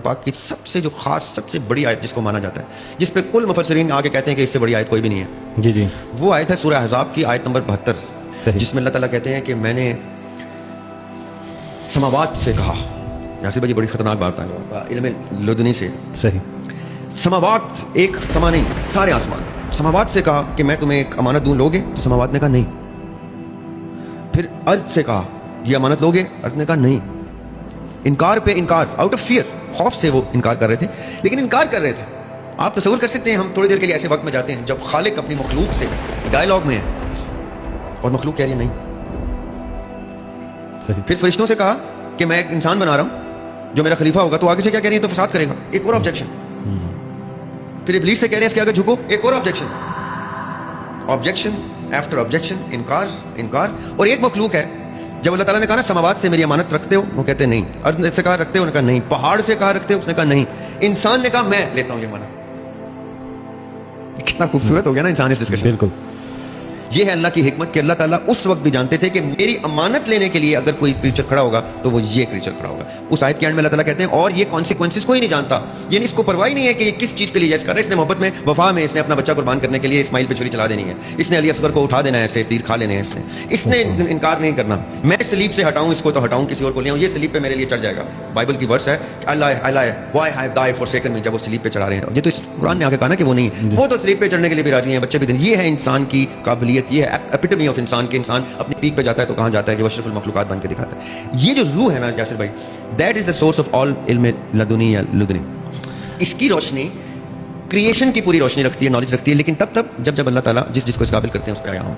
پاک کی سب سے جو خاص سب سے بڑی آیت جس کو مانا جاتا ہے، جس پہ کل مفسرین آگے کہتے ہیں کہ اس سے بڑی آیت کوئی بھی نہیں ہے، جی جی، وہ آیت ہے سورہ احزاب کی آیت نمبر 72، جس میں اللہ تعالیٰ کہتے ہیں کہ میں نے سماوات سے کہا. یاسر بھائی بڑی خطرناک بات ہے علم لدنی سے. صحیح. سماوات ایک سما نہیں، سارے آسمان. سماوات سے کہا کہ میں تمہیں ایک امانت دوں، لوگے؟ تو سماوات نے کہا نہیں. پھر ارض سے کہا یہ امانت لوگے؟ ارض نے کہا نہیں. انکار پہ انکار، آؤٹ آف فیئر، خوف سے وہ انکار کر رہے تھے، لیکن انکار کر رہے تھے. آپ تصور کر سکتے ہیں ہم تھوڑی دیر کے لیے ایسے وقت میں جاتے ہیں جب خالق اپنی مخلوق سے ڈائلاگ میں ہے اور مخلوق کہہ رہی ہے نہیں. پھر فرشتوں سے کہا کہ میں ایک انسان بنا رہا ہوں جو میرا خلیفہ ہوگا، تو آگے سے کیا کہہ رہی ہے؟ تو فساد کرے گا. ایک اور آبجیکشن. پھر ابلیس سے کہہ رہے ہیں اس کے آگے جھکو، ایک اور آبجیکشن. آبجیکشن آفٹر آبجیکشن، انکار انکار. اور ایک مخلوق ہے جب اللہ تعالیٰ نے کہا نا سماوات سے میری امانت رکھتے ہو، وہ کہتے ہیں نہیں. ارض سے کہا رکھتے ہو، انہوں نے کہا نہیں. پہاڑ سے کہا رکھتے ہو، اس نے کہا نہیں. انسان نے کہا میں لیتا ہوں یہ امانت. کتنا خوبصورت ہو گیا نا انسان اس ڈسکشن. بالکل. یہ ہے اللہ کی حکمت کہ اللہ تعالیٰ اس وقت بھی جانتے تھے کہ میری امانت لینے کے لیے اگر کوئی کریچر کھڑا ہوگا تو وہ یہ کریچر کھڑا ہوگا. اس آیت کے اینڈ میں اللہ تعالیٰ کہتے ہیں اور یہ کانسیکوینسز کوئی نہیں جانتا، یعنی اس کو پرواہ نہیں ہے کہ یہ کس چیز کے لیے یس کر رہا ہے. اس نے محبت میں، وفا میں، اس نے اپنا بچہ قربان کرنے کے لیے اسماعیل پہ چھری چلا دینی ہے. اس نے علی اصغر کو اٹھا دینا ہے، اسے تیر کھا لینے ہیں. اس نے انکار نہیں کرنا. میں سلیب سے ہٹاؤں اس کو تو ہٹاؤں، کسی اور کو لے آؤں، یہ سلیب پہ میرے لیے چڑھ جائے گا. بائبل کی ورس ہے جب وہ سلیب پہ چڑھا رہے ہیں. یہ تو اس قرآن نے آگے کہا نا کہ وہ نہیں، وہ تو سلیب پہ چڑھنے کے لیے بھی راضی ہیں، بچے بھی دیں. یہ ہے انسان کی قابلیت، یہ ہے ایپیٹمی آف انسان کے انسان اپنی پیک پہ جاتا ہے تو کہاں جاتا ہے کہ وہ اشرف المخلوقات بن کے دکھاتا ہے. یہ جو روح ہے نا یاسر بھائی، that is the source of all علم لدنی یا لدنی. اس کی روشنی کریشن کی پوری روشنی رکھتی ہے، نالج رکھتی ہے، لیکن تب جب اللہ تعالیٰ جس کو اس قابل کرتے ہیں اس پہ آیا ہوں.